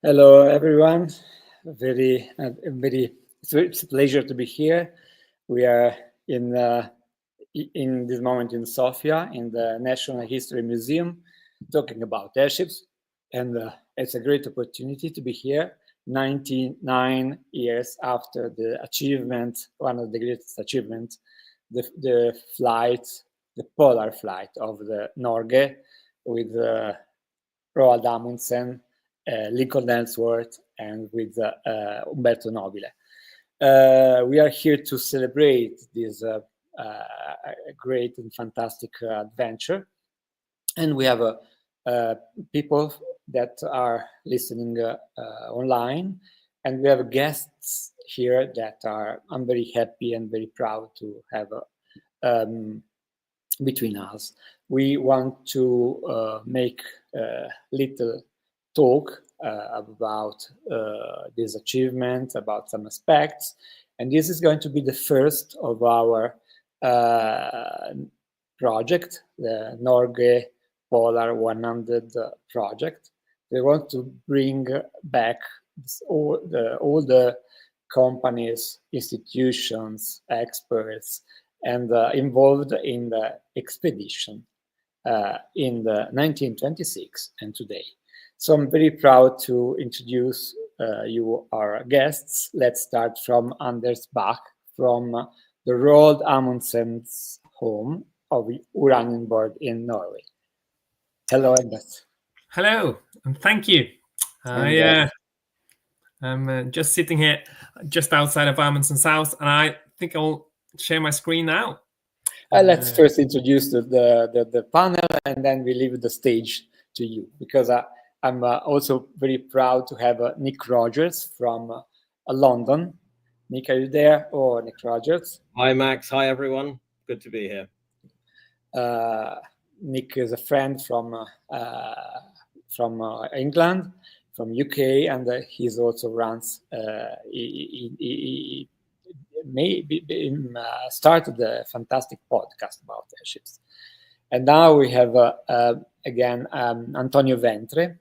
Hello, everyone. It's a pleasure to be here. We are in this moment in Sofia, in the National History Museum, talking about airships, and it's a great opportunity to be here. 99 years after the achievement, one of the greatest achievements, the flight, the polar flight of the Norge with Roald Amundsen, Lincoln Ellsworth, and with Umberto Nobile. We are here to celebrate this great and fantastic adventure, and we have people that are listening online, and we have guests here that I'm very happy and very proud to have between us. We want to make a little talk about this achievement, about some aspects, and this is going to be the first of our project, the Norge Polar 100 project. We want to bring back all the companies, institutions, experts, and involved in the expedition in the 1926 and today. So I'm very proud to introduce you, our guests. Let's start from Anders Bach from the Roald Amundsen's home of Uranienborg in Norway. Hello, Anders. Hello, and thank you. I'm just sitting here just outside of Amundsen's house, and I think I'll share my screen now. Let's first introduce the panel, and then we leave the stage to you, because I'm also very proud to have Nick Rogers from London. Nick, are you there? Or Nick Rogers? Hi, Max. Hi, everyone. Good to be here. Nick is a friend from England, from UK, and he also runs. He started a fantastic podcast about airships. And now we have again Antonio Ventre,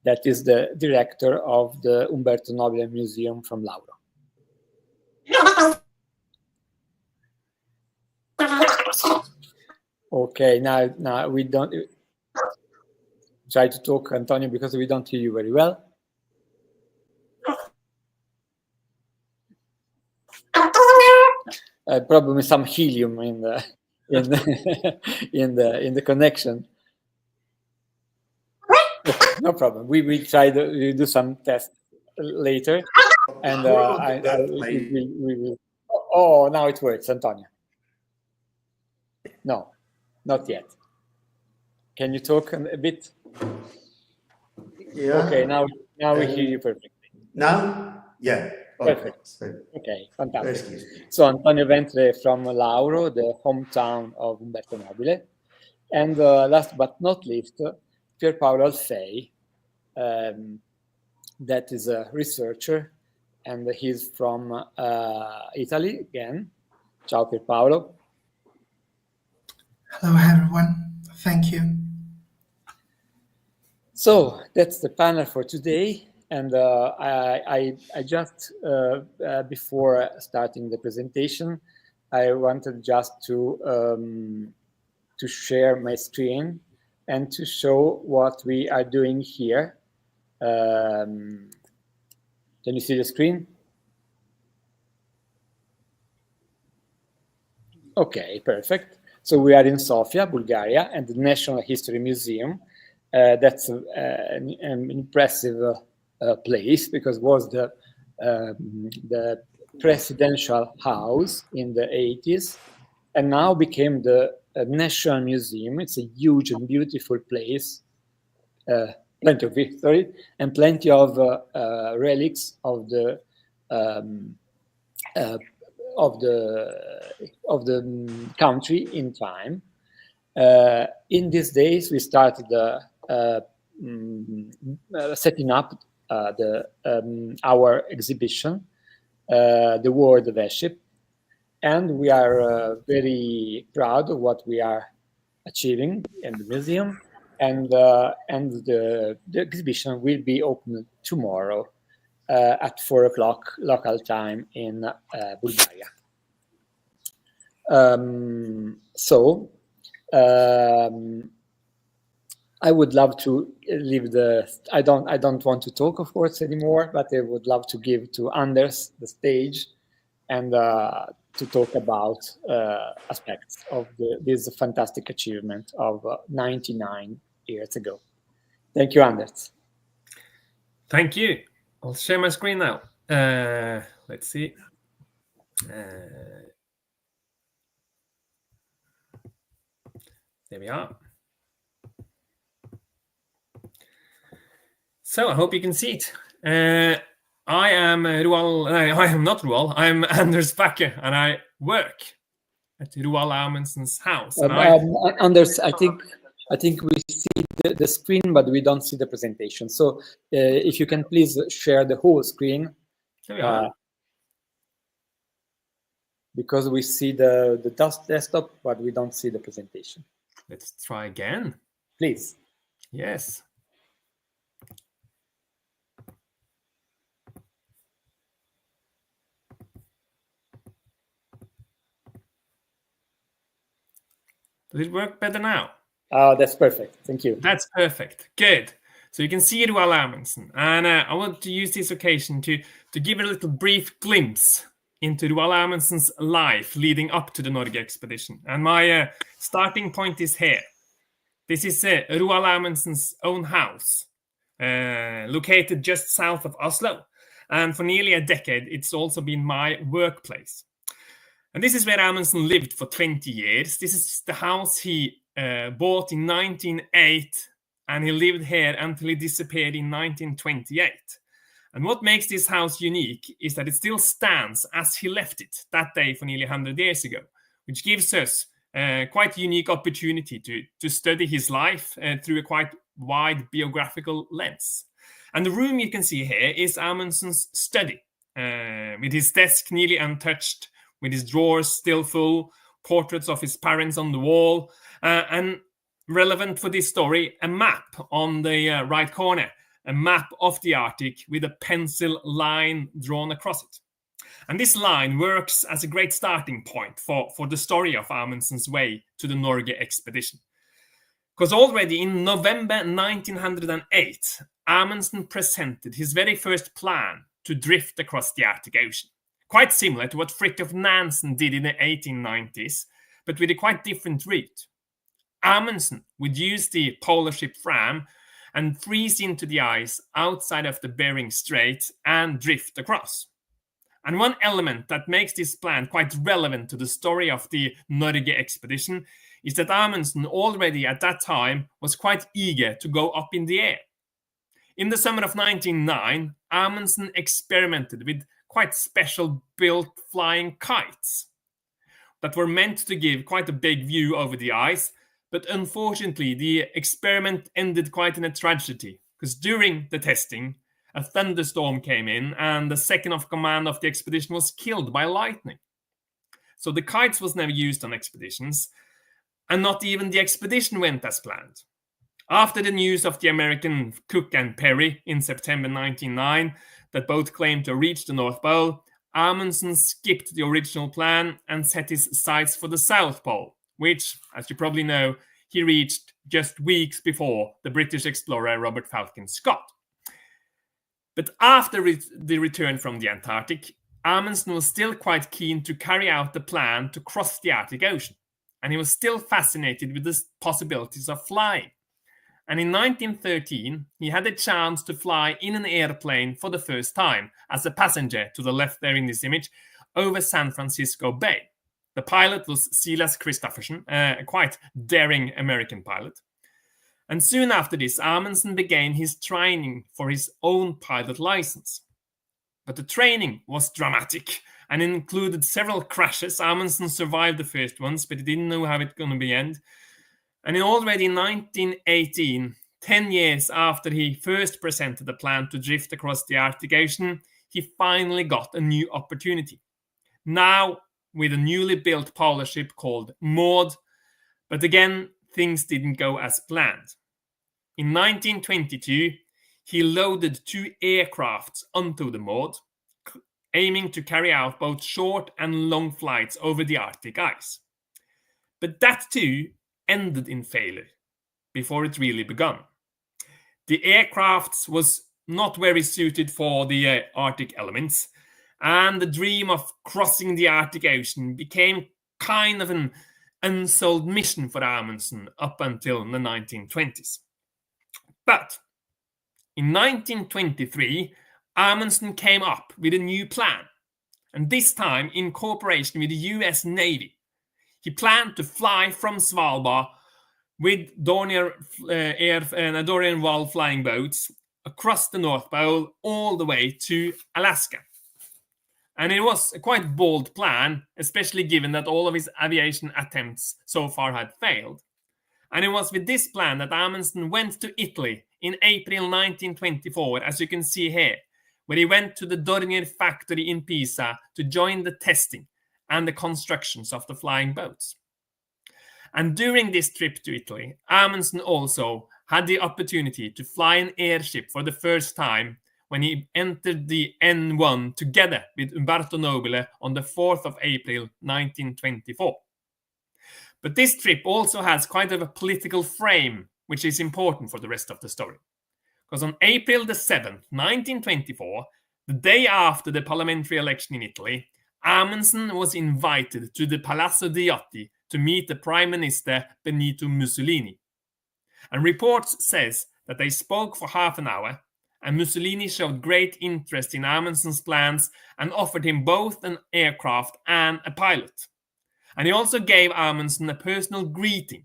that is the director of the Umberto Nobile Museum from Lauro. Okay, now we don't try to talk, Antonio, because we don't hear you very well. Probably some helium in the in the connection. No problem. We will try to do some tests later, and we will. Oh, now it works, Antonio. No, not yet. Can you talk a bit? Yeah. Okay, now we hear you perfectly. Now? Yeah. Perfect. Okay, fantastic. So Antonio Ventre from Lauro, the hometown of Umberto Nobile. And last but not least, Pier Paolo Alfei, that is a researcher, and he's from Italy again. Ciao, Pier Paolo. Hello, everyone. Thank you. So that's the panel for today. And I just, before starting the presentation, I wanted just to share my screen and to show what we are doing here. Can you see the screen? Okay, perfect. So we are in Sofia, Bulgaria, and the National History Museum. That's an impressive place, because it was the presidential house in the 80s, and now became the National Museum. It's a huge and beautiful place, plenty of history and plenty of relics of the country in time. In these days, we started setting up our exhibition, The World of Airship, and we are very proud of what we are achieving in the museum. and the exhibition will be opened tomorrow at 4 o'clock local time in Bulgaria. I would love to leave I don't want to talk, of course, anymore, but I would love to give to Anders the stage and to talk about aspects of this fantastic achievement of 99 years ago. Thank you, Anders. Thank you. I'll share my screen now. Let's see. There we are. So I hope you can see it. I am Roald. I am not Roald. I'm Anders Bakke, and I work at Roald Amundsen's house. And Anders, I think we see the screen, but we don't see the presentation. So if you can please share the whole screen. There we are. Because we see the desktop, but we don't see the presentation. Let's try again. Please. Yes. Does it work better now? That's perfect. Thank you. That's perfect. Good. So you can see Roald Amundsen. And I want to use this occasion to give a little brief glimpse into Roald Amundsen's life leading up to the Norge expedition. And my starting point is here. This is Roald Amundsen's own house, located just south of Oslo. And for nearly a decade, it's also been my workplace. And this is where Amundsen lived for 20 years. This is the house he bought in 1908, and he lived here until he disappeared in 1928. And what makes this house unique is that it still stands as he left it that day for nearly 100 years ago, which gives us quite a unique opportunity to study his life through a quite wide biographical lens. And the room you can see here is Amundsen's study, with his desk nearly untouched, with his drawers still full, portraits of his parents on the wall, and relevant for this story, a map on the right corner, a map of the Arctic with a pencil line drawn across it. And this line works as a great starting point for the story of Amundsen's way to the Norge expedition. Because already in November 1908, Amundsen presented his very first plan to drift across the Arctic Ocean. Quite similar to what Fridtjof Nansen did in the 1890s, but with a quite different route. Amundsen would use the polar ship Fram and freeze into the ice outside of the Bering Strait and drift across. And one element that makes this plan quite relevant to the story of the Norge expedition is that Amundsen already at that time was quite eager to go up in the air. In the summer of 1909, Amundsen experimented with quite special built flying kites that were meant to give quite a big view over the ice, but unfortunately the experiment ended quite in a tragedy, because during the testing a thunderstorm came in and the second of command of the expedition was killed by lightning. So the kites was never used on expeditions, and not even the expedition went as planned. After the news of the American Cook and Perry in September 1909 that both claimed to reach the North Pole, Amundsen skipped the original plan and set his sights for the South Pole, which, as you probably know, he reached just weeks before the British explorer Robert Falcon Scott. But after the return from the Antarctic, Amundsen was still quite keen to carry out the plan to cross the Arctic Ocean, and he was still fascinated with the possibilities of flying. And in 1913, he had a chance to fly in an airplane for the first time as a passenger, to the left there in this image, over San Francisco Bay. The pilot was Silas Christopherson, a quite daring American pilot. And soon after this, Amundsen began his training for his own pilot license. But the training was dramatic and included several crashes. Amundsen survived the first ones, but he didn't know how it was going to be end. And already in 1918, 10 years after he first presented the plan to drift across the Arctic Ocean, he finally got a new opportunity. Now with a newly built polar ship called Maud, but again, things didn't go as planned. in 1922, he loaded 2 aircrafts onto the mud, aiming to carry out both short and long flights over the Arctic ice. But that too ended in failure before it really began. The aircraft was not very suited for the Arctic elements, and the dream of crossing the Arctic Ocean became kind of an unsolved mission for Amundsen up until the 1920s. But in 1923, Amundsen came up with a new plan, and this time in cooperation with the US Navy. He planned to fly from Svalbard with Dornier Wall flying boats across the North Pole all the way to Alaska. And it was a quite bold plan, especially given that all of his aviation attempts so far had failed. And it was with this plan that Amundsen went to Italy in April 1924, as you can see here, where he went to the Dornier factory in Pisa to join the testing and the constructions of the flying boats. And during this trip to Italy, Amundsen also had the opportunity to fly an airship for the first time when he entered the N1 together with Umberto Nobile on the 4th of April 1924. But this trip also has quite a political frame, which is important for the rest of the story. Because on April the 7th, 1924, the day after the parliamentary election in Italy, Amundsen was invited to the Palazzo Diotti to meet the Prime Minister Benito Mussolini. And reports says that they spoke for half an hour, and Mussolini showed great interest in Amundsen's plans and offered him both an aircraft and a pilot. And he also gave Amundsen a personal greeting,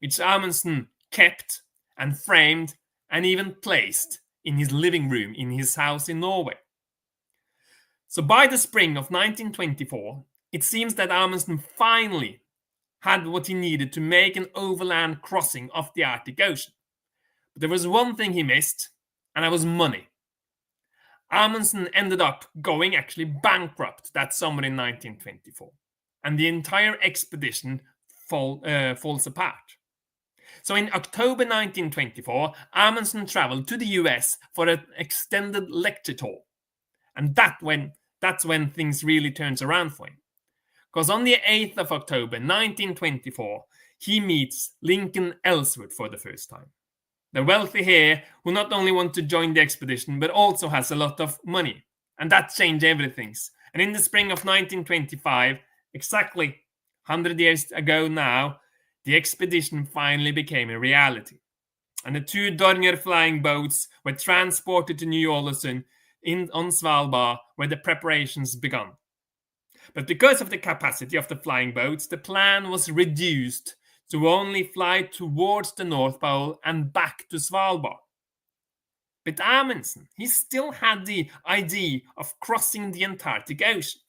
which Amundsen kept and framed and even placed in his living room in his house in Norway. So by the spring of 1924, it seems that Amundsen finally had what he needed to make an overland crossing of the Arctic Ocean. But there was one thing he missed, and that was money. Amundsen ended up going actually bankrupt that summer in 1924, and the entire expedition falls apart. So in October 1924, Amundsen traveled to the US for an extended lecture tour. And that's when things really turns around for him. Because on the 8th of October 1924, he meets Lincoln Ellsworth for the first time. The wealthy here who not only want to join the expedition, but also has a lot of money. And that changed everything. And in the spring of 1925, exactly 100 years ago now, the expedition finally became a reality. And the 2 Dornier flying boats were transported to Ny-Ålesund on Svalbard, where the preparations began. But because of the capacity of the flying boats, the plan was reduced to only fly towards the North Pole and back to Svalbard. But Amundsen, he still had the idea of crossing the Antarctic Ocean.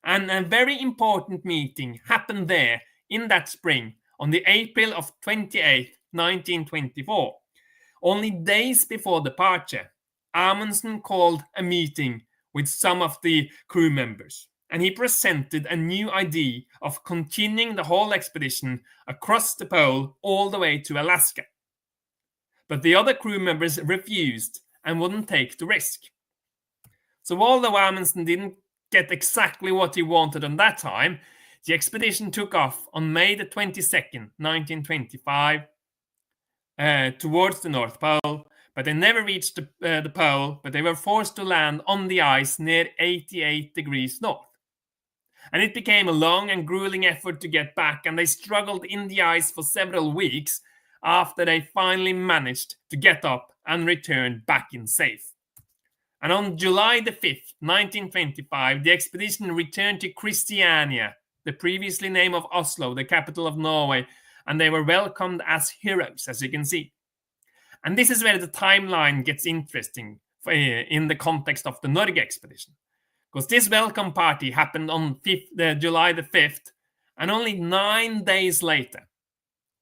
And a very important meeting happened there in that spring on the April of 28th, 1924. Only days before departure, Amundsen called a meeting with some of the crew members, and he presented a new idea of continuing the whole expedition across the pole all the way to Alaska. But the other crew members refused and wouldn't take the risk. So although Amundsen didn't get exactly what he wanted on that time, the expedition took off on May the 22nd, 1925, towards the North Pole, but they never reached the pole, but they were forced to land on the ice near 88 degrees north. And it became a long and grueling effort to get back, and they struggled in the ice for several weeks after they finally managed to get up and return back in safe. And on July the 5th, 1925, the expedition returned to Christiania, the previously name of Oslo, the capital of Norway, and they were welcomed as heroes, as you can see. And this is where the timeline gets interesting in the context of the Norge expedition. Because this welcome party happened on July the 5th, and only 9 days later,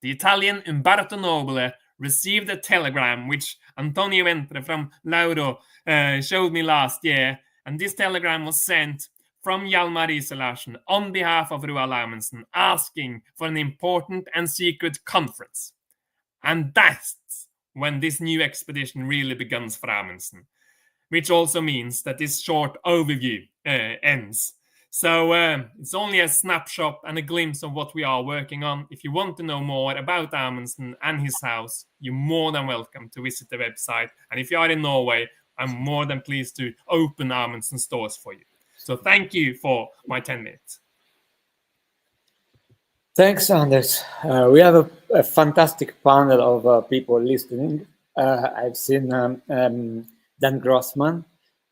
the Italian Umberto Nobile received a telegram which Antonio Ventre from Lauro showed me last year, and this telegram was sent from Hjalmar Riise-Larsen on behalf of Roald Amundsen, asking for an important and secret conference. And that's when this new expedition really begins for Amundsen, which also means that this short overview ends. So it's only a snapshot and a glimpse of what we are working on. If you want to know more about Amundsen and his house, you're more than welcome to visit the website. And if you are in Norway, I'm more than pleased to open Amundsen's doors for you. So thank you for my 10 minutes. Thanks, Anders. We have a fantastic panel of people listening. I've seen Dan Grossman.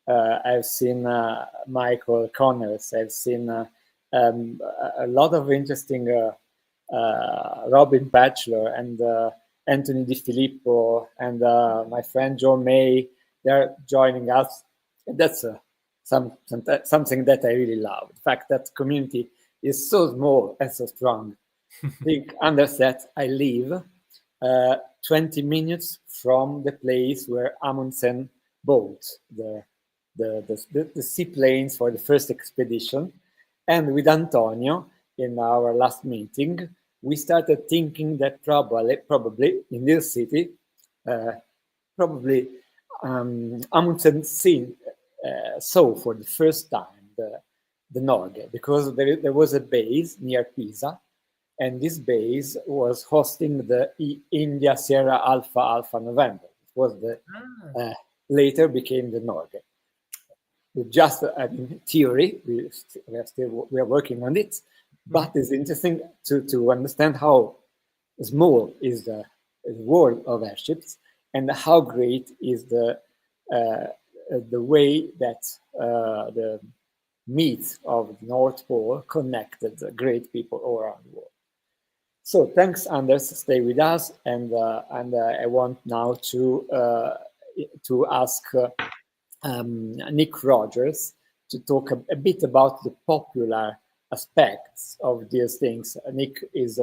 I've seen Michael Connors. I've seen a lot of interesting Robin Batchelor and Anthony Di Filippo and my friend John May. They're joining us. That's something that I really love. The fact that community is so small and so strong. I think Anders said I live 20 minutes from the place where Amundsen built the seaplanes for the first expedition. And with Antonio, in our last meeting, we started thinking that probably in this city, Amundsen saw for the first time the Norge, because there was a base near Pisa, and this base was hosting the India Sierra Alpha November. It was later became the Norge. Just theory, we are working on it, but it's interesting to understand how small is the world of airships and how great is the way that the meat of the North Pole connected great people all around the world. So thanks, Anders. Stay with us, and I want now to ask Nick Rogers to talk a bit about the popular aspects of these things. Nick is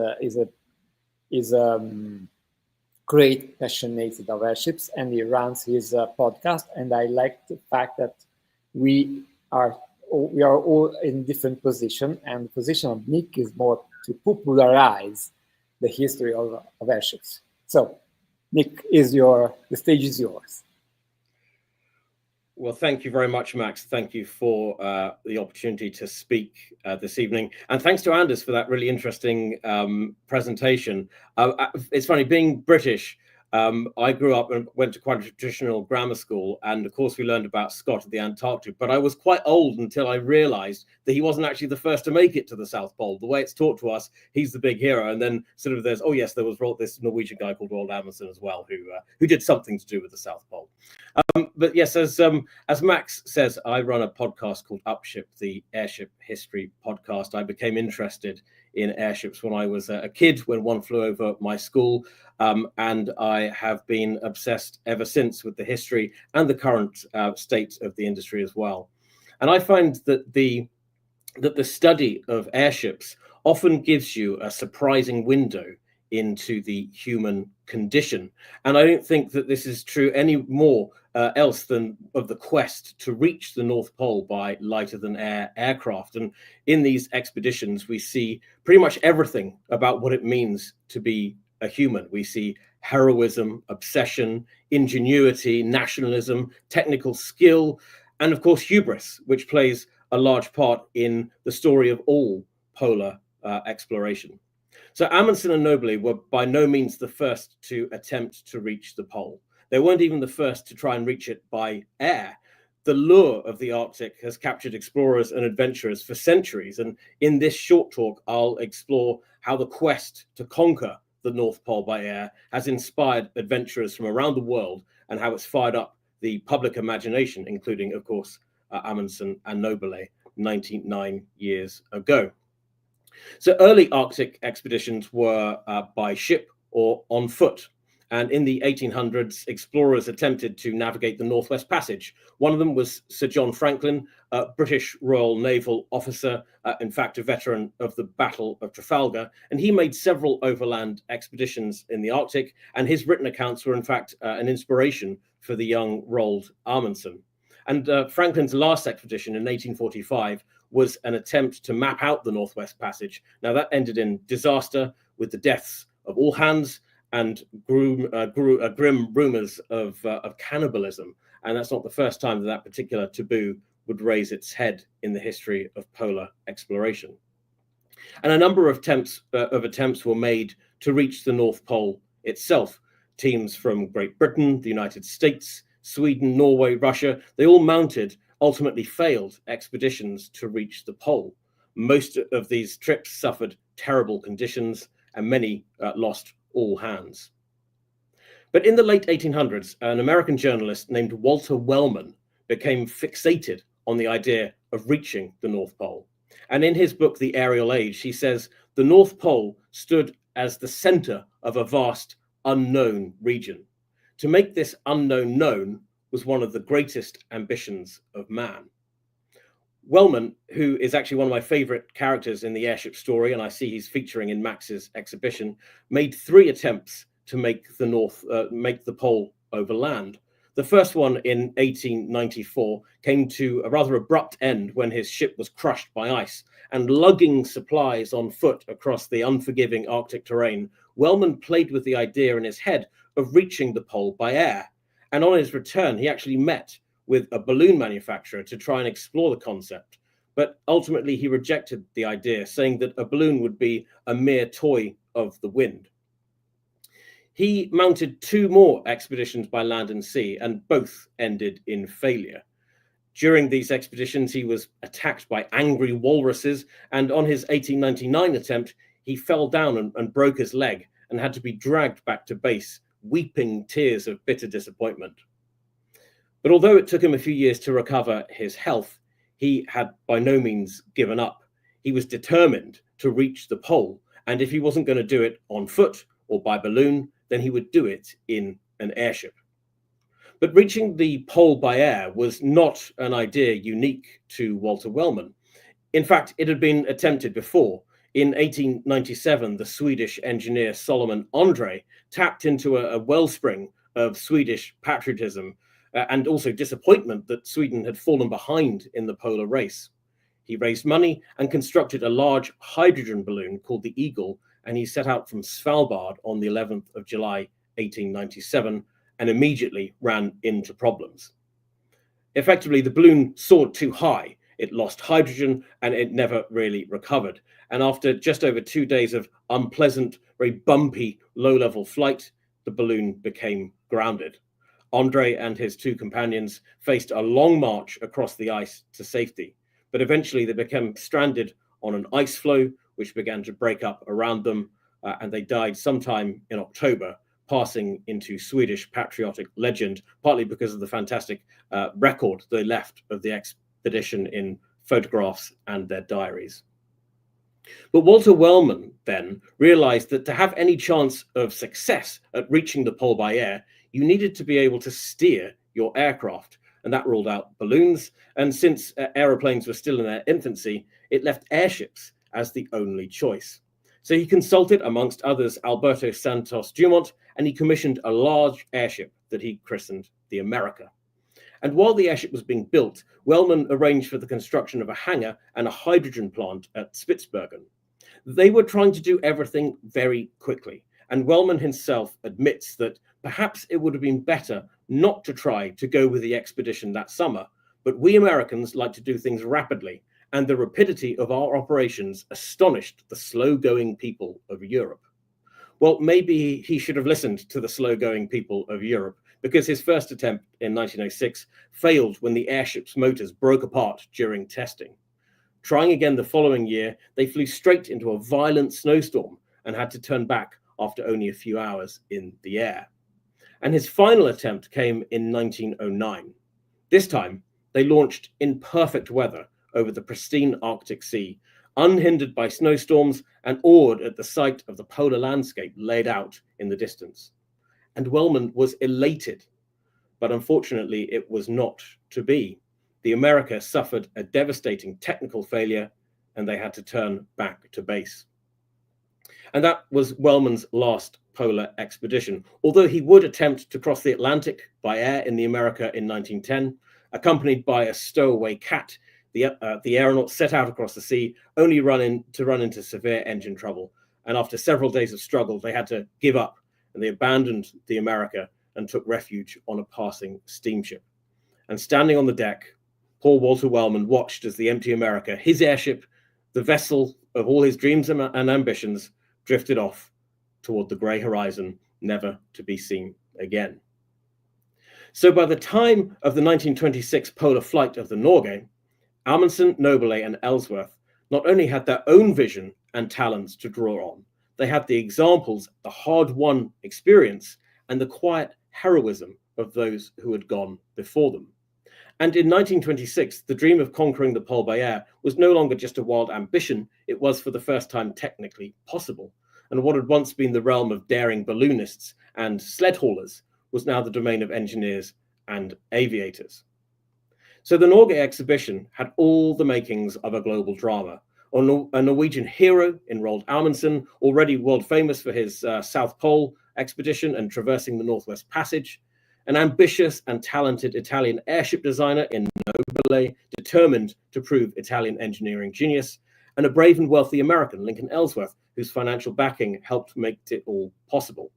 great passionate of airships, and he runs his podcast. And I like the fact that we are all in different position, and the position of Nick is more to popularize the history of airships. So, Nick, the stage is yours. Well, thank you very much, Max. Thank you for the opportunity to speak this evening. And thanks to Anders for that really interesting presentation. It's funny, being British, I grew up and went to quite a traditional grammar school. And of course, we learned about Scott at the Antarctic. But I was quite old until I realized that he wasn't actually the first to make it to the South Pole. The way it's taught to us, he's the big hero. And then sort of there was this Norwegian guy called Roald Amundsen as well, who did something to do with the South Pole. But yes, as Max says, I run a podcast called Upship, the Airship History Podcast. I became interested in airships when I was a kid, when one flew over my school, and I have been obsessed ever since with the history and the current state of the industry as well. And I find that the study of airships often gives you a surprising window into the human condition. And I don't think that this is true any more else than of the quest to reach the North Pole by lighter than air aircraft. And in these expeditions, we see pretty much everything about what it means to be a human. We see heroism, obsession, ingenuity, nationalism, technical skill, and of course, hubris, which plays a large part in the story of all polar exploration. So Amundsen and Nobile were by no means the first to attempt to reach the pole. They weren't even the first to try and reach it by air. The lure of the Arctic has captured explorers and adventurers for centuries. And in this short talk, I'll explore how the quest to conquer the North Pole by air has inspired adventurers from around the world, and how it's fired up the public imagination, including, of course, Amundsen and Nobile 99 years ago. So early Arctic expeditions were by ship or on foot. And in the 1800s, explorers attempted to navigate the Northwest Passage. One of them was Sir John Franklin, a British Royal Naval officer, in fact, a veteran of the Battle of Trafalgar. And he made several overland expeditions in the Arctic. And his written accounts were, in fact, an inspiration for the young Roald Amundsen. And Franklin's last expedition in 1845 was an attempt to map out the Northwest Passage. Now, that ended in disaster with the deaths of all hands and grim rumors of cannibalism. And that's not the first time that particular taboo would raise its head in the history of polar exploration. And a number of attempts were made to reach the North Pole itself. Teams from Great Britain, the United States, Sweden, Norway, Russia, they all mounted, ultimately failed expeditions to reach the pole. Most of these trips suffered terrible conditions and many lost all hands. But in the late 1800s, an American journalist named Walter Wellman became fixated on the idea of reaching the North Pole. And in his book, The Aerial Age, he says, the North Pole stood as the center of a vast unknown region. To make this unknown known was one of the greatest ambitions of man. Wellman, who is actually one of my favorite characters in the Airship story, and I see he's featuring in Max's exhibition, made 3 attempts to make the pole over land. The first one in 1894 came to a rather abrupt end when his ship was crushed by ice, and lugging supplies on foot across the unforgiving Arctic terrain, Wellman played with the idea in his head of reaching the pole by air. And on his return, he actually met with a balloon manufacturer to try and explore the concept. But ultimately, he rejected the idea, saying that a balloon would be a mere toy of the wind. He mounted 2 more expeditions by land and sea, and both ended in failure. During these expeditions, he was attacked by angry walruses, and on his 1899 attempt, he fell down and broke his leg and had to be dragged back to base, weeping tears of bitter disappointment. But although it took him a few years to recover his health, he had by no means given up. He was determined to reach the pole, and if he wasn't going to do it on foot or by balloon, then he would do it in an airship. But reaching the pole by air was not an idea unique to Walter Wellman. In fact, it had been attempted before. In 1897, the Swedish engineer Solomon André tapped into a wellspring of Swedish patriotism and also disappointment that Sweden had fallen behind in the polar race. He raised money and constructed a large hydrogen balloon called the Eagle, and he set out from Svalbard on the 11th of July, 1897, and immediately ran into problems. Effectively, the balloon soared too high. It lost hydrogen and it never really recovered. And after just over 2 days of unpleasant, very bumpy, low-level flight, the balloon became grounded. Andre and his 2 companions faced a long march across the ice to safety, but eventually they became stranded on an ice floe, which began to break up around them, and they died sometime in October, passing into Swedish patriotic legend, partly because of the fantastic record they left of the expedition in photographs and their diaries. But Walter Wellman then realized that to have any chance of success at reaching the pole by air, you needed to be able to steer your aircraft, and that ruled out balloons. And since aeroplanes were still in their infancy, it left airships as the only choice. So he consulted, amongst others, Alberto Santos Dumont, and he commissioned a large airship that he christened the America. And while the airship was being built, Wellman arranged for the construction of a hangar and a hydrogen plant at Spitsbergen. They were trying to do everything very quickly, and Wellman himself admits that perhaps it would have been better not to try to go with the expedition that summer, but we Americans like to do things rapidly, and the rapidity of our operations astonished the slow-going people of Europe. Well, maybe he should have listened to the slow-going people of Europe, because his first attempt in 1906 failed when the airship's motors broke apart during testing. Trying again the following year, they flew straight into a violent snowstorm and had to turn back after only a few hours in the air. And his final attempt came in 1909. This time, they launched in perfect weather over the pristine Arctic Sea, unhindered by snowstorms and awed at the sight of the polar landscape laid out in the distance. And Wellman was elated, but unfortunately it was not to be. The America suffered a devastating technical failure and they had to turn back to base. And that was Wellman's last polar expedition, although he would attempt to cross the Atlantic by air in the America in 1910, accompanied by a stowaway cat. The aeronaut set out across the sea, only to run into severe engine trouble. And after several days of struggle, they had to give up and they abandoned the America and took refuge on a passing steamship. And standing on the deck, Paul Walter Wellman watched as the empty America, his airship, the vessel of all his dreams and ambitions, drifted off toward the grey horizon, never to be seen again. So by the time of the 1926 polar flight of the Norge, Amundsen, Nobile, and Ellsworth not only had their own vision and talents to draw on, they had the examples, the hard-won experience, and the quiet heroism of those who had gone before them. And in 1926, the dream of conquering the pole by air was no longer just a wild ambition, it was for the first time technically possible. And what had once been the realm of daring balloonists and sled haulers was now the domain of engineers and aviators. So the Norge exhibition had all the makings of a global drama. A Norwegian hero in Roald Amundsen, already world famous for his South Pole expedition and traversing the Northwest Passage, an ambitious and talented Italian airship designer in Nobile, determined to prove Italian engineering genius, and a brave and wealthy American, Lincoln Ellsworth, whose financial backing helped make it all possible.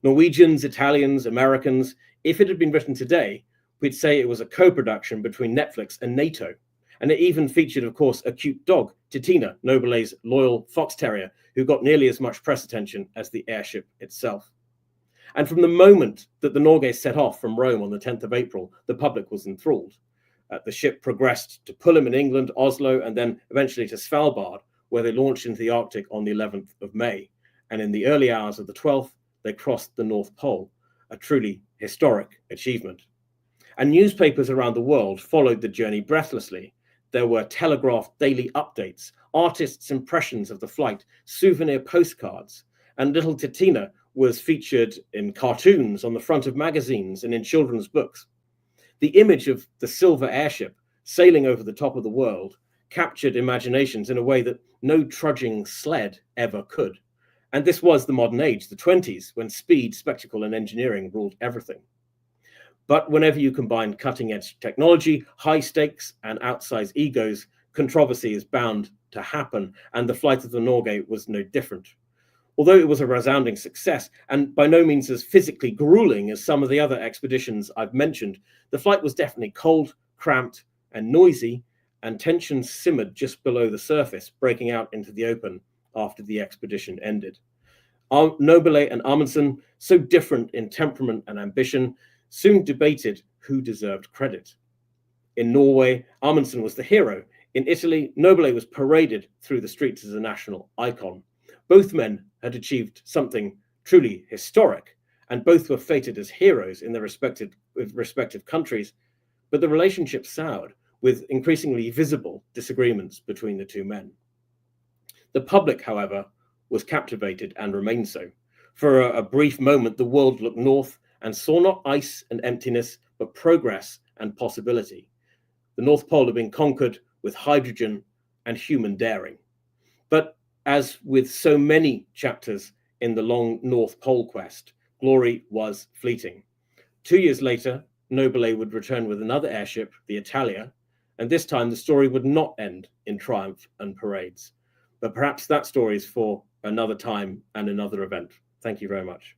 Norwegians, Italians, Americans, if it had been written today, we'd say it was a co-production between Netflix and NATO. And it even featured, of course, a cute dog, Titina, Nobile's loyal fox terrier, who got nearly as much press attention as the airship itself. And from the moment that the Norge set off from Rome on the 10th of April, the public was enthralled. The ship progressed to Pullum in England, Oslo, and then eventually to Svalbard, where they launched into the Arctic on the 11th of May. And in the early hours of the 12th, they crossed the North Pole, a truly historic achievement. And newspapers around the world followed the journey breathlessly. There were telegraphed daily updates, artists' impressions of the flight, souvenir postcards, and little Titina was featured in cartoons on the front of magazines and in children's books. The image of the silver airship sailing over the top of the world captured imaginations in a way that no trudging sled ever could. And this was the modern age, the 20s, when speed, spectacle, and engineering ruled everything. But whenever you combine cutting-edge technology, high stakes, and outsized egos, controversy is bound to happen, and the flight of the Norge was no different. Although it was a resounding success, and by no means as physically grueling as some of the other expeditions I've mentioned, the flight was definitely cold, cramped, and noisy, and tensions simmered just below the surface, breaking out into the open after the expedition ended. Nobile and Amundsen, so different in temperament and ambition, soon debated who deserved credit. In Norway, Amundsen was the hero. In Italy, Nobile was paraded through the streets as a national icon. Both men had achieved something truly historic, and both were fated as heroes in their respective countries, but the relationship soured with increasingly visible disagreements between the two men. The public, however, was captivated and remained so. For a brief moment, the world looked north and saw not ice and emptiness, but progress and possibility. The North Pole had been conquered with hydrogen and human daring. But as with so many chapters in the long North Pole quest, glory was fleeting. 2 years later, Nobile would return with another airship, the Italia, and this time the story would not end in triumph and parades. But perhaps that story is for another time and another event. Thank you very much.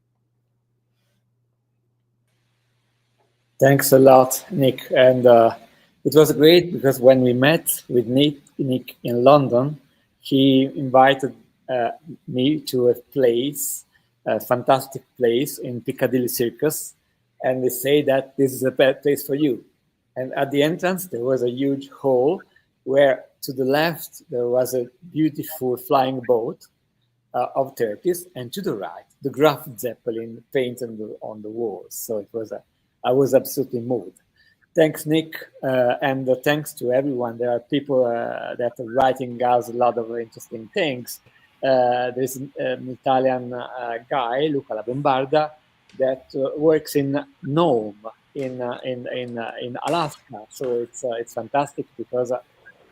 Thanks a lot, Nick. And it was great because when we met with Nick in London, he invited me to a place, a fantastic place in Piccadilly Circus. And they say that this is a bad place for you. And at the entrance, there was a huge hall where to the left, there was a beautiful flying boat of turkeys, and to the right, the Graf Zeppelin painted on the walls. So it was I was absolutely moved. Thanks, Nick, and thanks to everyone. There are people that are writing us a lot of interesting things. There's an Italian guy, Luca La Bombarda, that works in Nome in Alaska. So it's fantastic because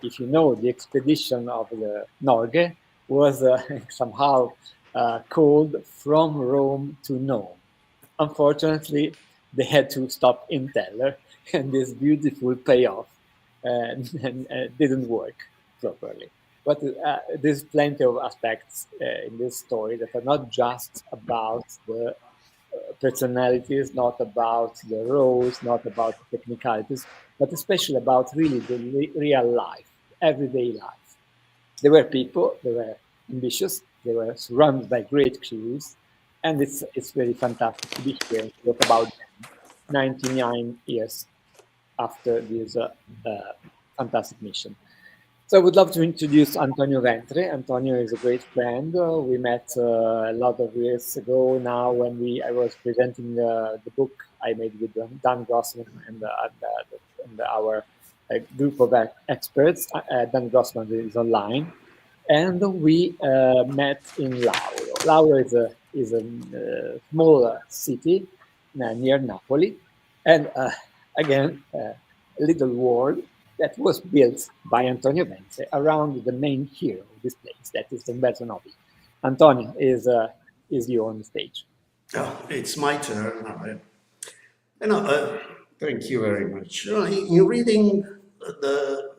if you know, the expedition of the Norge was somehow called from Rome to Nome. Unfortunately, they had to stop in Teller, and this beautiful payoff didn't work properly. But there's plenty of aspects in this story that are not just about the personalities, not about the roles, not about the technicalities, but especially about really the real life, everyday life. There were people, they were ambitious, they were surrounded by great crews, and it's very fantastic to be here and talk about them 99 years after this fantastic mission. So I would love to introduce Antonio Ventre. Antonio is a great friend. We met a lot of years ago now when I was presenting the book I made with Dan Grossman and our group of experts. Dan Grossman is online. And we met in Lauro. Lauro is a small city near Napoli. And again, a little world that was built by Antonio Ventre around the main hero of this place, that is Umberto Nobile. Antonio, is you on the stage. Oh, it's my turn. Thank you very much. In reading the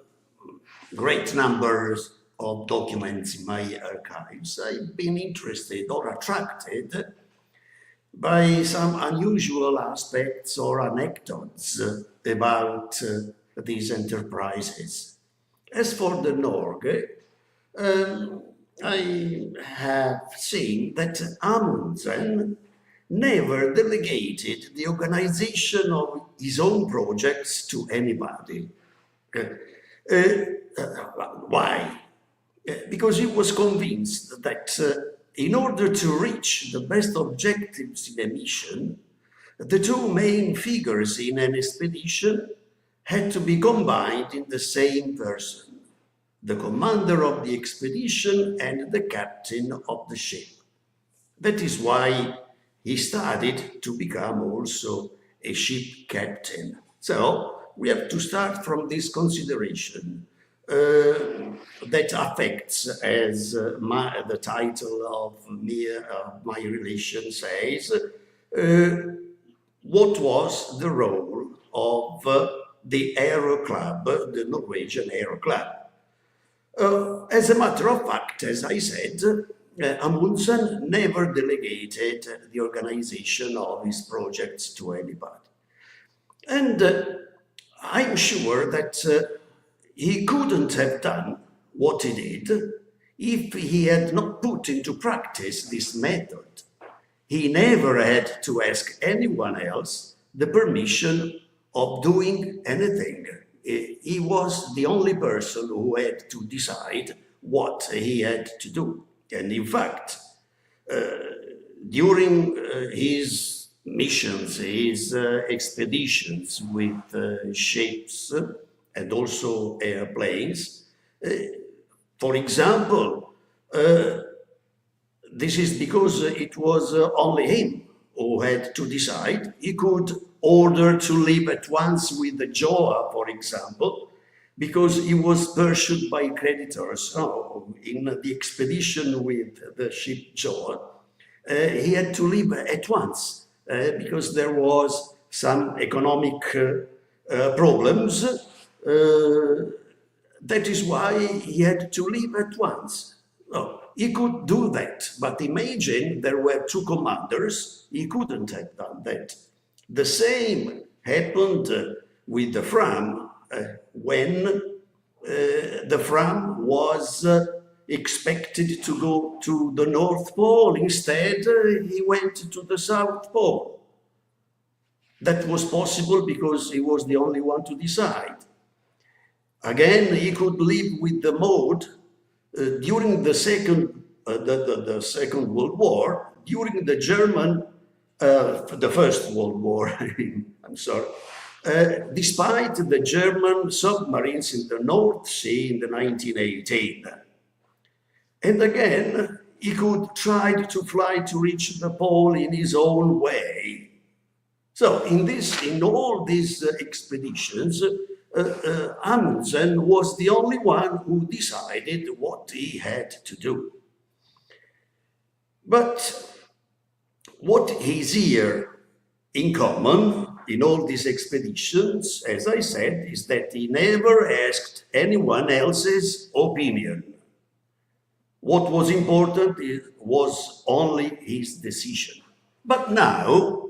great numbers of documents in my archives, I've been interested or attracted by some unusual aspects or anecdotes about these enterprises. As for the Norge, I have seen that Amundsen never delegated the organization of his own projects to anybody. Why? Because he was convinced that in order to reach the best objectives in a mission, the two main figures in an expedition had to be combined in the same person, the commander of the expedition and the captain of the ship. That is why he studied to become also a ship captain. So we have to start from this consideration that affects, as the title of my relation says, what was the role of the Aero Club, the Norwegian Aero Club. As a matter of fact, as I said, Amundsen never delegated the organization of his projects to anybody. And I'm sure that he couldn't have done what he did if he had not put into practice this method. He never had to ask anyone else the permission of doing anything. He was the only person who had to decide what he had to do. And in fact, during his missions, his expeditions with ships and also airplanes, for example, this is because it was only him who had to decide. He could order to leave at once with the Joa, for example, because he was pursued by creditors. Oh, in the expedition with the ship Joa, he had to leave at once because there was some economic problems. That is why he had to leave at once. Oh, he could do that, but imagine there were two commanders. He couldn't have done that. The same happened with the Fram when the Fram was expected to go to the North Pole. Instead, he went to the South Pole. That was possible because he was the only one to decide. Again, he could live with the mode during the Second World War, during the German, the First World War, I'm sorry, despite the German submarines in the North Sea in the 1918. And again, he could try to fly to reach the pole in his own way. So in all these expeditions, Amundsen was the only one who decided what he had to do. But what is here in common in all these expeditions, as I said, is that he never asked anyone else's opinion. What was important was only his decision. But now,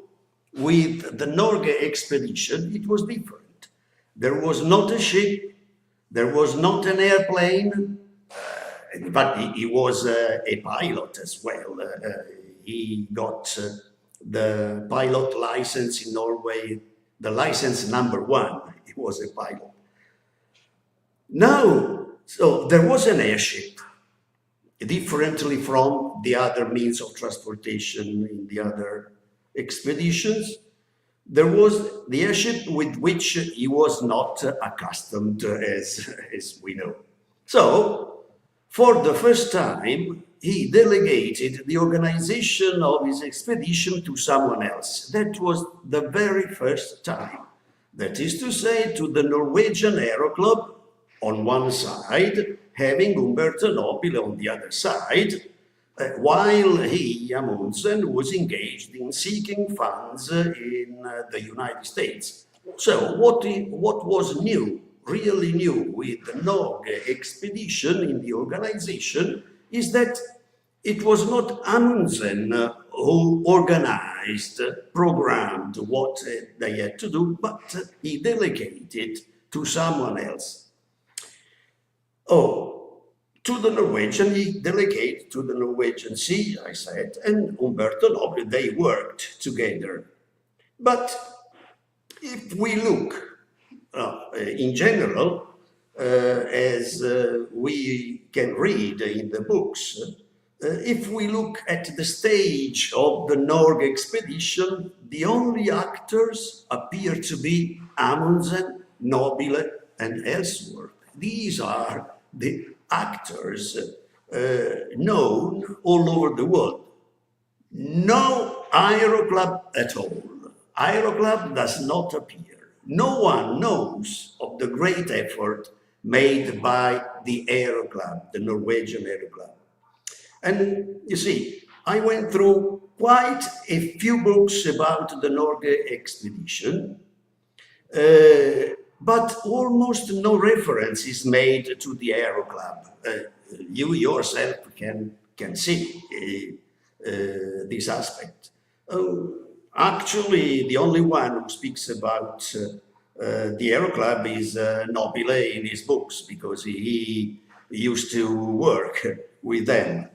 with the Norge expedition, it was different. There was not a ship, there was not an airplane, but he was a pilot as well. He got the pilot license in Norway, the license #1. He was a pilot. Now, so there was an airship, differently from the other means of transportation in the other expeditions. There was the airship with which he was not accustomed, as we know. So, for the first time, he delegated the organization of his expedition to someone else. That was the very first time. That is to say, to the Norwegian Aero Club on one side, having Umberto Nobile on the other side, while he, Amundsen, was engaged in seeking funds in the United States. So what was new, really new with the Norge expedition in the organization is that it was not Amundsen who organized, programmed what they had to do, but he delegated to someone else. To the Norwegian, he delegated to the Norwegian Sea, I said, and Umberto Nobile, they worked together. But if we look in general, as we can read in the books, if we look at the stage of the Norge expedition, the only actors appear to be Amundsen, Nobile, and Ellsworth. These are the actors known all over the world. No Aero Club at all. Aero Club does not appear. No one knows of the great effort made by the Aero Club, the Norwegian Aero Club. And you see, I went through quite a few books about the Norge expedition, but almost no reference is made to the Aero Club. You yourself can see this aspect. Actually, the only one who speaks about the Aero Club is Nobile in his books, because he used to work with them.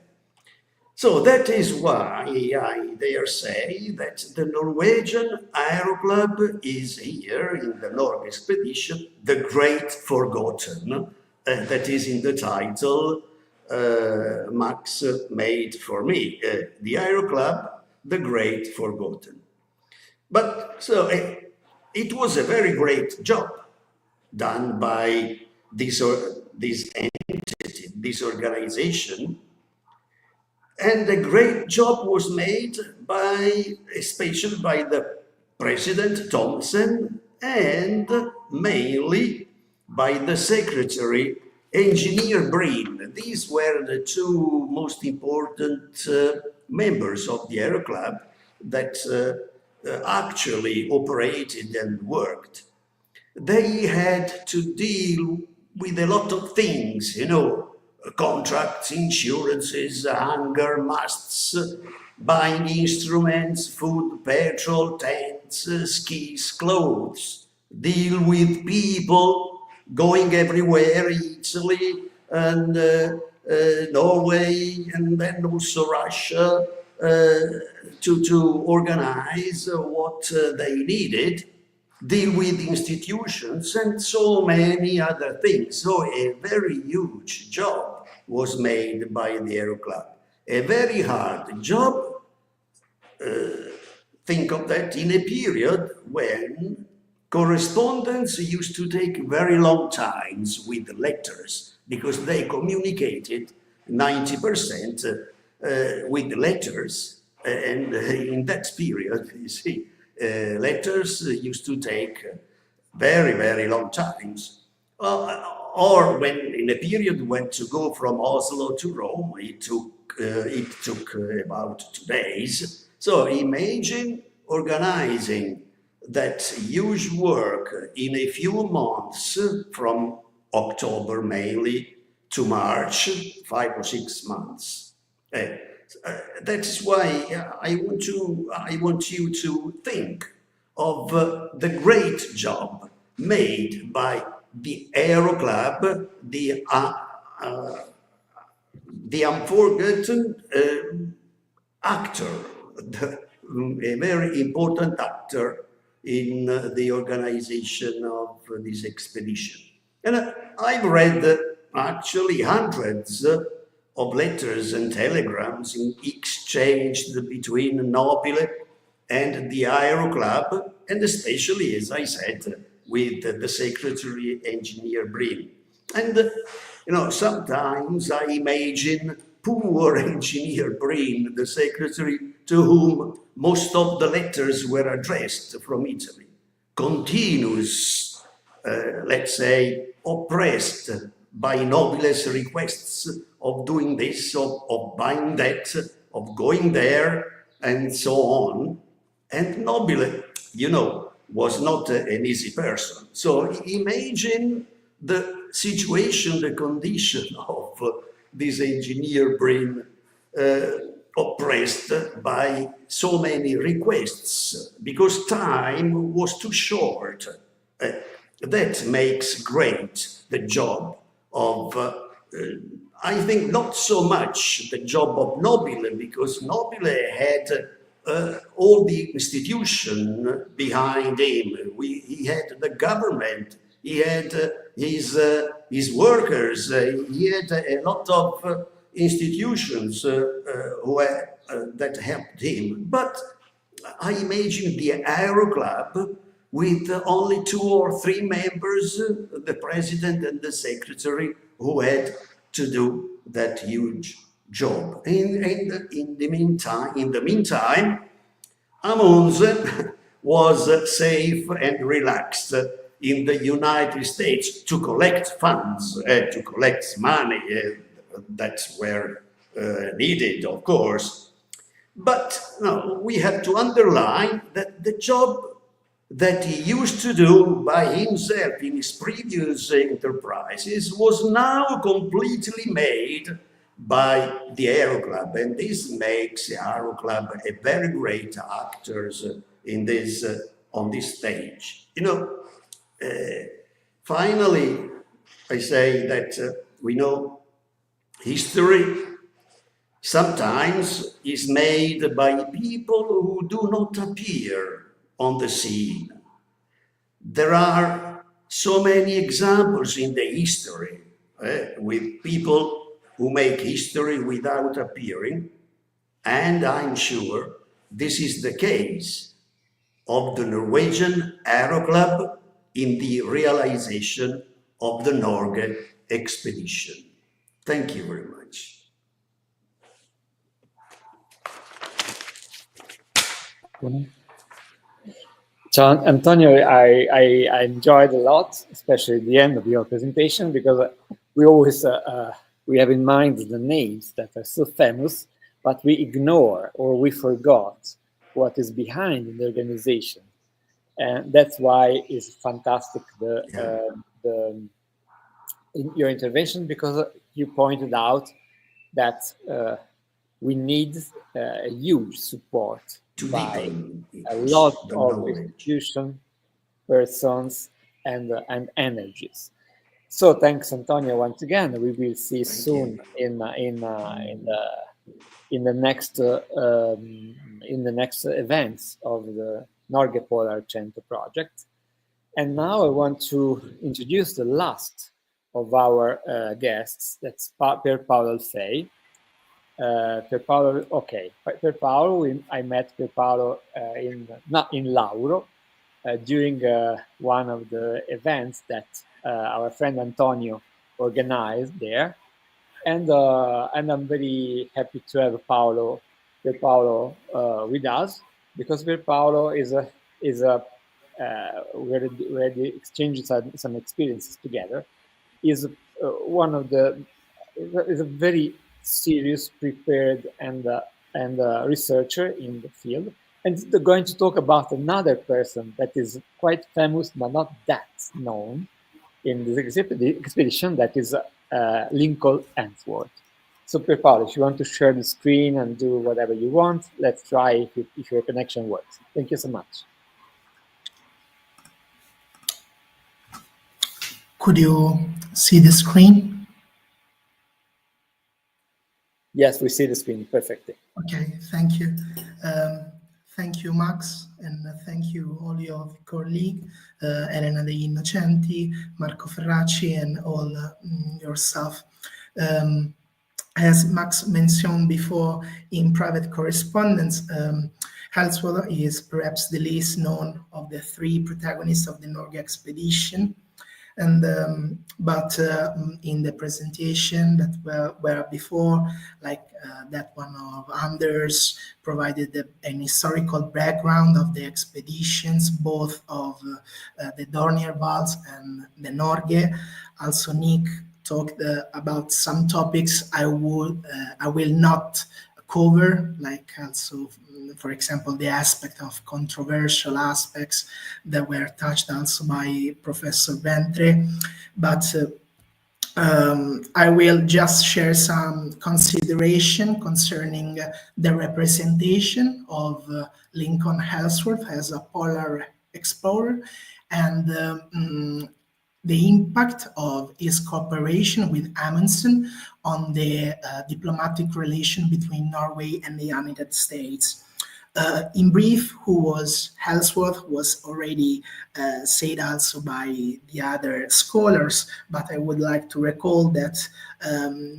So that is why I dare say that the Norwegian Aero Club is here in the Norge expedition, the Great Forgotten. That is in the title Max made for me, the Aero Club, the Great Forgotten. But so it was a very great job done by this entity, this organization. And a great job was made especially by the President Thomsen, and mainly by the Secretary, Engineer Breen. These were the two most important members of the Aero Club that actually operated and worked. They had to deal with a lot of things, you know, contracts, insurances, hangar masts, buying instruments, food, petrol, tents, skis, clothes, deal with people going everywhere, Italy and Norway, and then also Russia, to organize what they needed, deal with institutions, and so many other things. So a very huge job was made by the Aero Club. A very hard job. Think of that in a period when correspondence used to take very long times with letters, because they communicated 90% with letters, and in that period, you see, letters used to take very, very long times. Or when in a period when to go from Oslo to Rome, it took about 2 days. So imagine organizing that huge work in a few months, from October mainly to March, 5 or 6 months. That is why I want you to think of the great job made by the Aero Club, the unforgotten actor, a very important actor in the organization of this expedition. And I've read actually hundreds of letters and telegrams exchanged between Nobile and the Aero Club, and especially, as I said, with the Secretary Engineer Brin. And, you know, sometimes I imagine poor Engineer Brin, the Secretary to whom most of the letters were addressed from Italy, continuous, let's say, oppressed by Nobile's requests of doing this, of buying that, of going there, and so on. And Nobile, you know, was not an easy person. So imagine the situation, the condition of this Engineer Brin, oppressed by so many requests because time was too short. That makes great the job of, I think, not so much the job of Nobile, because Nobile had all the institution behind him. He had the government, he had his workers, he had a lot of institutions that helped him. But I imagine the Aero Club with only 2 or 3 members, the president and the secretary, who had to do that huge job. And in the meantime, Amundsen was safe and relaxed in the United States to collect funds, to collect money that were needed, of course. But no, we have to underline that the job that he used to do by himself in his previous enterprises was now completely made by the Aero Club, and this makes the Aero Club a very great actors in this on this stage. You know, finally, I say that we know history sometimes is made by people who do not appear on the scene. There are so many examples in the history with people who make history without appearing, and I'm sure this is the case of the Norwegian Aero Club in the realization of the Norge expedition. Thank you very much. So, Antonio, I enjoyed a lot, especially the end of your presentation, because we always we have in mind the names that are so famous, but we ignore or we forgot what is behind the organization, and that's why it's fantastic in your intervention, because you pointed out that we need a huge support by a lot of institutions, persons, and energies. So thanks, Antonio, once again. We will see soon in the next events of the Norge Polar project. And now I want to introduce the last of our guests. That's Per Paolo Alfei. Per Paolo, okay. Per Paolo, I met Per Paolo in Lauro during one of the events that our friend Antonio organized there, and I'm very happy to have Per Paolo with us, because Per Paolo we already exchanged some experiences together. Is a very serious, prepared, and researcher in the field. And they're going to talk about another person that is quite famous, but not that known in this expedition. That is Lincoln Ellsworth. So Pierpaolo, if you want to share the screen and do whatever you want, let's try if your connection works. Thank you so much. Could you see the screen? Yes, we see the screen perfectly. Okay, thank you. Thank you, Max, and thank you all your colleagues, Elena De Innocenti, Marco Ferracci, and all your staff. As Max mentioned before in private correspondence, Ellsworth is perhaps the least known of the three protagonists of the Norge expedition. And but in the presentation that were before, like that one of Anders, provided an historical background of the expeditions, both of the Dornier Vals and the Norge. Also, Nick talked about some topics I will not cover, like also, for example, the aspect of controversial aspects that were touched also by Professor Ventre. But I will just share some consideration concerning the representation of Lincoln Ellsworth as a polar explorer and the impact of his cooperation with Amundsen on the diplomatic relation between Norway and the United States. In brief, who was Ellsworth was already said also by the other scholars, but I would like to recall that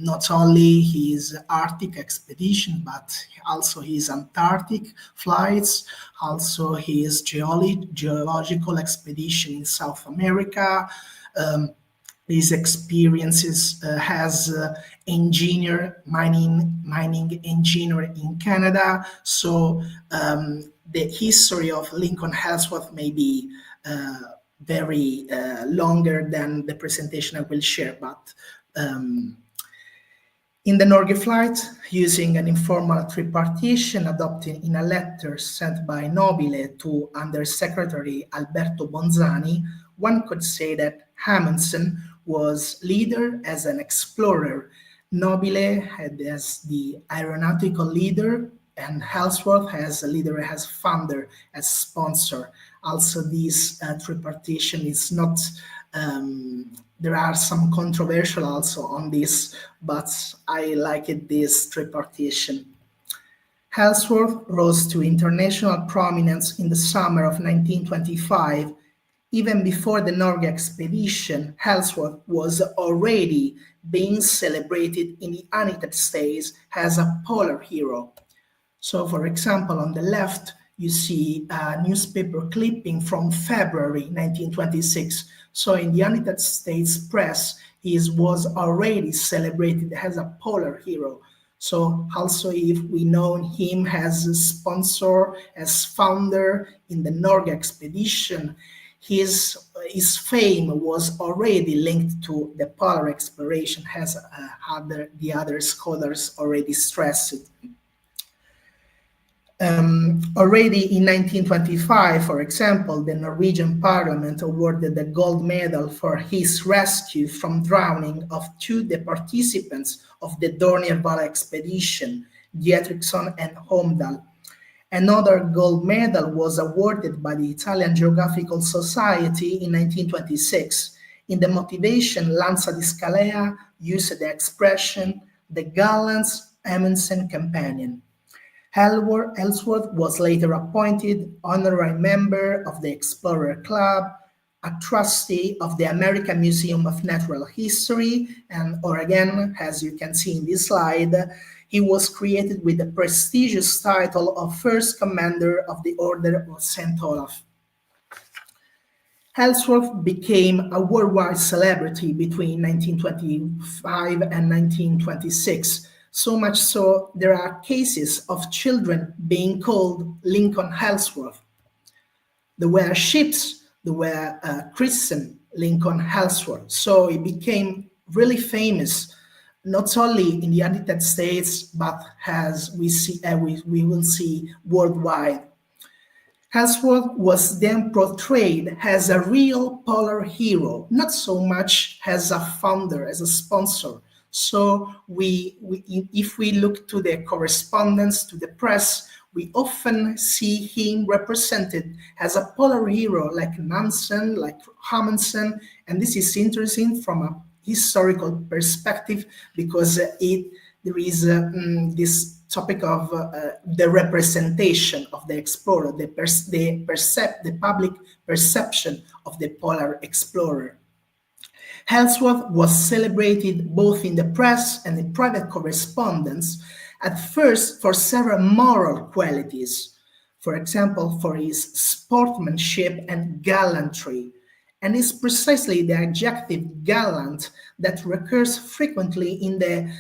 not only his Arctic expedition, but also his Antarctic flights, also his geological expedition in South America, his experiences as mining engineer in Canada. So the history of Lincoln Ellsworth may be very longer than the presentation I will share, but in the Norge flight, using an informal tripartition adopted in a letter sent by Nobile to Undersecretary Alberto Bonzani, one could say that Amundsen was leader as an explorer, Nobile had as the aeronautical leader, and Ellsworth as a leader, as founder, as sponsor. Also, this tripartition is not, there are some controversial also on this, but I like it, this tripartition. Ellsworth rose to international prominence in the summer of 1925. Even before the Norge expedition, Ellsworth was already being celebrated in the United States as a polar hero. So, for example, on the left, you see a newspaper clipping from February 1926. So in the United States press, he was already celebrated as a polar hero. So also if we know him as a sponsor, as founder in the Norge expedition, his fame was already linked to the polar exploration, as the other scholars already stressed. Already in 1925, for example, the Norwegian Parliament awarded the gold medal for his rescue from drowning of the participants of the Dornier Valley expedition, Dietrichson and Holmdahl. Another gold medal was awarded by the Italian Geographical Society in 1926. In the motivation, Lanza di Scalea used the expression, the gallant Amundsen companion. Ellsworth was later appointed honorary member of the Explorer Club, a trustee of the American Museum of Natural History, or again, as you can see in this slide, he was created with the prestigious title of First Commander of the Order of St. Olaf. Ellsworth became a worldwide celebrity between 1925 and 1926. So much so, there are cases of children being called Lincoln Ellsworth. There were ships that were christened Lincoln Ellsworth. So it became really famous, not only in the United States, but as we will see worldwide. Ellsworth was then portrayed as a real polar hero, not so much as a founder, as a sponsor. So if we look to the correspondence, to the press, we often see him represented as a polar hero like Nansen, like Amundsen, and this is interesting from a historical perspective because there is this topic of the representation of the explorer, the public perception of the polar explorer. Ellsworth was celebrated both in the press and in private correspondence, at first for several moral qualities, for example, for his sportsmanship and gallantry. And it's precisely the adjective gallant that recurs frequently in the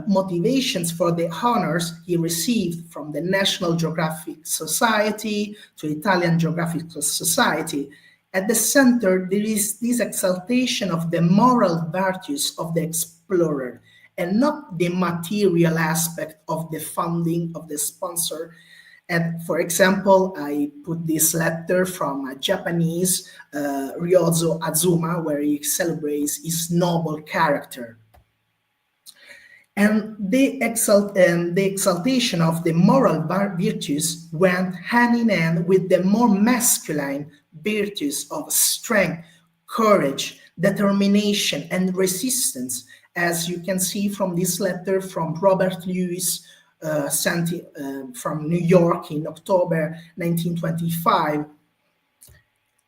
motivations for the honors he received from the National Geographic Society to Italian Geographical Society. At the center, there is this exaltation of the moral virtues of the explorer and not the material aspect of the funding of the sponsor. And for example, I put this letter from a Japanese Ryozo Azuma, where he celebrates his noble character. And the exaltation of the moral virtues went hand in hand with the more masculine virtues of strength, courage, determination, and resistance, as you can see from this letter from Robert Lewis, sent from New York in October 1925.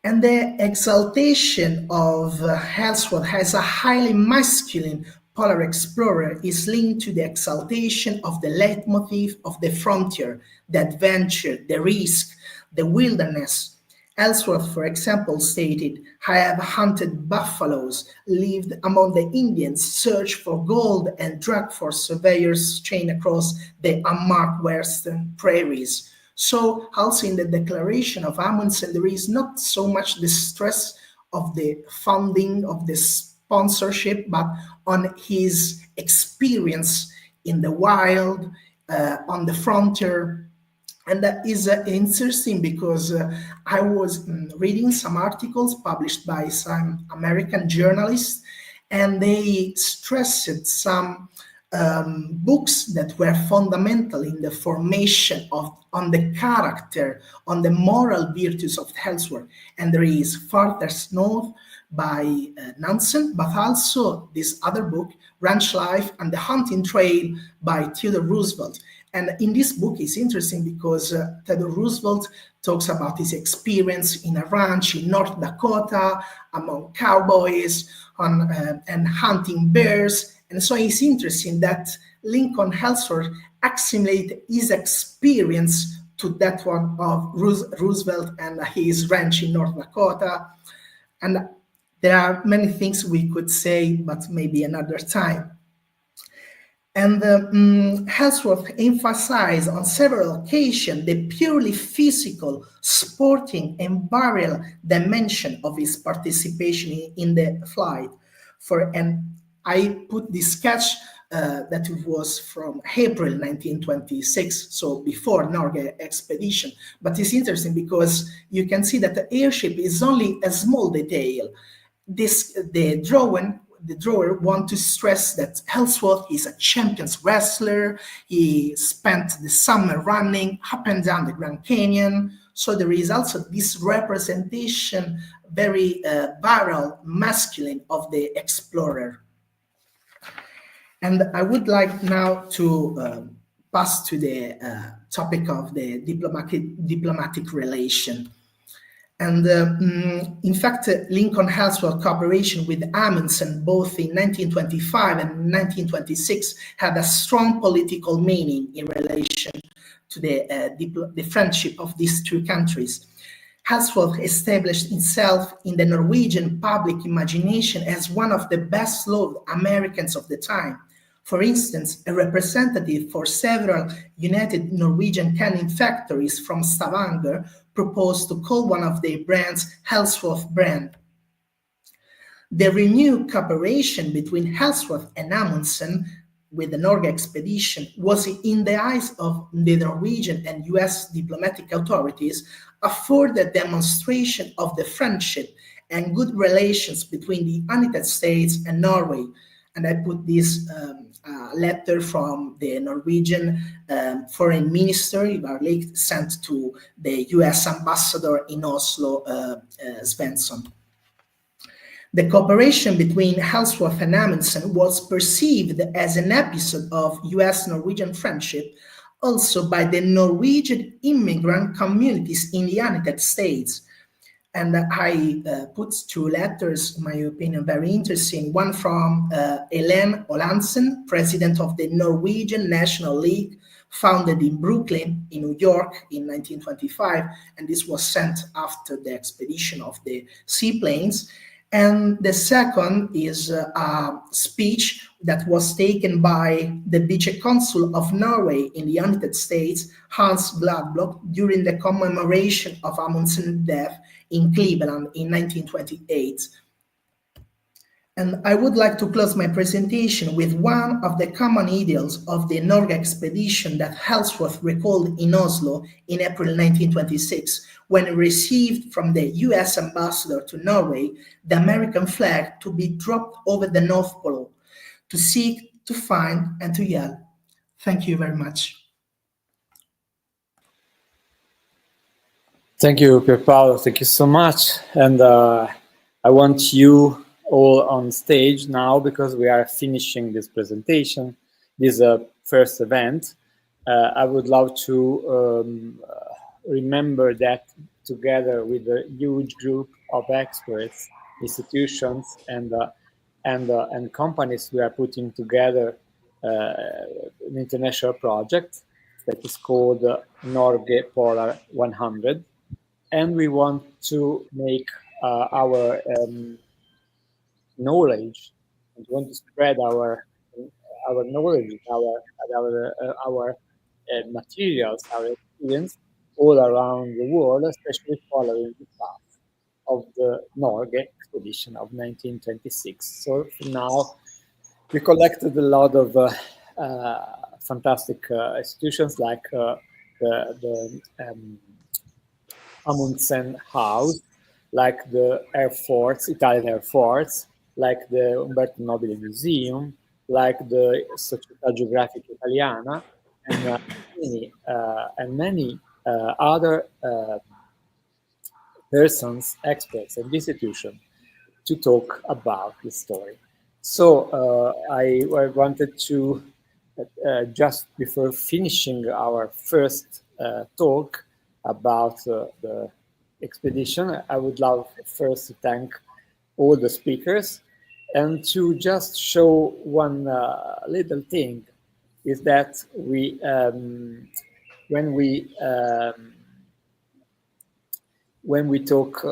And the exaltation of Ellsworth as a highly masculine polar explorer is linked to the exaltation of the leitmotif of the frontier, the adventure, the risk, the wilderness. Ellsworth, for example, stated, "I have hunted buffaloes, lived among the Indians, searched for gold, and dragged for surveyors' chain across the unmarked western prairies." So also in the declaration of Amundsen, there is not so much the stress of the funding, of the sponsorship, but on his experience in the wild, on the frontier. And that is interesting because I was reading some articles published by some American journalists, and they stressed some books that were fundamental in the formation on the character, on the moral virtues of Ellsworth. And there is Farthest North by Nansen, but also this other book, Ranch Life and the Hunting Trail by Theodore Roosevelt. And in this book, it's interesting because Theodore Roosevelt talks about his experience in a ranch in North Dakota among cowboys and hunting bears. And so it's interesting that Lincoln Ellsworth assimilate his experience to that one of Roosevelt and his ranch in North Dakota. And there are many things we could say, but maybe another time. And Ellsworth emphasized on several occasions the purely physical, sporting, and burial dimension of his participation in the flight. And I put this sketch that was from April 1926, so before Norge expedition. But it's interesting because you can see that the airship is only a small detail. The drawer wants to stress that Ellsworth is a champions wrestler. He spent the summer running up and down the Grand Canyon. So there is also this representation, very virile, masculine of the explorer. And I would like now to pass to the topic of the diplomatic relation. And in fact, Lincoln-Ellsworth cooperation with Amundsen, both in 1925 and 1926, had a strong political meaning in relation to the friendship of these two countries. Ellsworth established itself in the Norwegian public imagination as one of the best-loved Americans of the time. For instance, a representative for several United Norwegian canning factories from Stavanger proposed to call one of their brands Ellsworth brand. The renewed cooperation between Ellsworth and Amundsen with the Norge expedition was, in the eyes of the Norwegian and US diplomatic authorities, a further demonstration of the friendship and good relations between the United States and Norway. And I put this letter from the Norwegian foreign minister, Ivar Lik, sent to the US ambassador in Oslo, Svensson. The cooperation between Ellsworth and Amundsen was perceived as an episode of US-Norwegian friendship also by the Norwegian immigrant communities in the United States. And I put two letters, in my opinion, very interesting. One from Helen Olandsen, president of the Norwegian National League, founded in Brooklyn, in New York, in 1925. And this was sent after the expedition of the seaplanes. And the second is a speech that was taken by the Vice Consul of Norway in the United States, Hans Gladblock, during the commemoration of Amundsen's death in Cleveland in 1928. And I would like to close my presentation with one of the common ideals of the Norge expedition that Ellsworth recalled in Oslo in April 1926, when he received from the US ambassador to Norway the American flag to be dropped over the North Pole, to seek, to find, and to yell. Thank you very much. Thank you, Pierpaolo. Thank you so much. And I want you all on stage now because we are finishing this presentation, this first event. I would love to remember that together with a huge group of experts, institutions, and companies, we are putting together an international project that is called Norge Polar 100, and we want to make our knowledge, and want to spread our knowledge, our materials, our experience all around the world, especially following the path of the Norge expedition of 1926. So now we collected a lot of fantastic institutions like the Amundsen House, like the Air Force, Italian Air Force, like the Umberto Nobile Museum, like the Società Geografica Italiana, and many other persons, experts, and institutions to talk about the story. So I wanted to, just before finishing our first talk about the expedition, I would love first to thank all the speakers and to just show one little thing is that we when we talk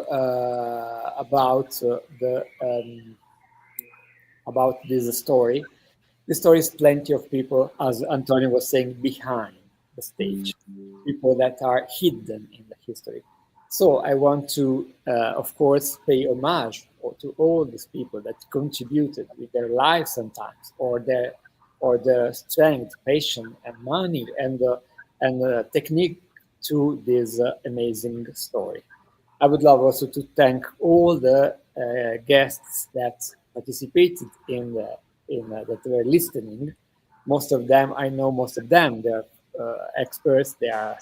about this story, the story is plenty of people, as Antonio was saying, behind the stage, people that are hidden in the history. So I want to, of course, pay homage to all these people that contributed with their lives sometimes, or their strength, patience, and money, and technique to this amazing story. I would love also to thank all the guests that participated that were listening. Most of them, I know most of them, they're experts, they are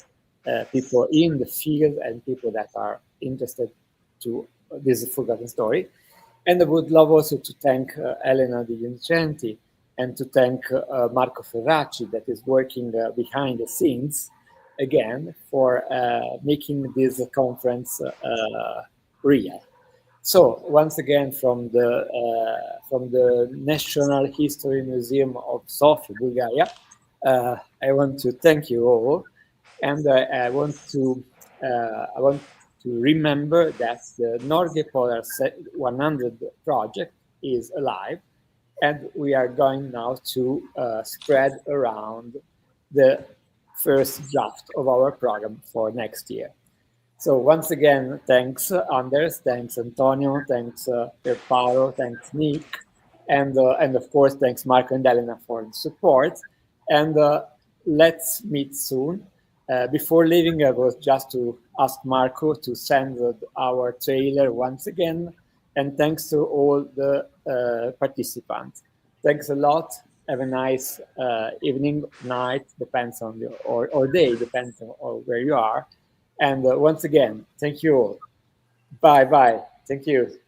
people in the field and people that are interested to this forgotten story. And I would love also to thank Elena Di Vincenti and to thank Marco Ferracci that is working behind the scenes again for making this conference real. So once again, from the National History Museum of Sofia, Bulgaria, I want to thank you all, and I want to remember that the Norge Polar 100 project is alive, and we are going now to spread around the first draft of our program for next year. So once again, thanks Anders, thanks Antonio, thanks Pierpaolo, thanks Nick, and of course thanks Marco and Elena for the support. And let's meet soon. Before leaving, I was just to ask Marco to send our trailer once again, and thanks to all the participants. Thanks a lot. Have a nice evening, night, depends on your, or day, depends on where you are. And once again, thank you all. Bye bye. Thank you.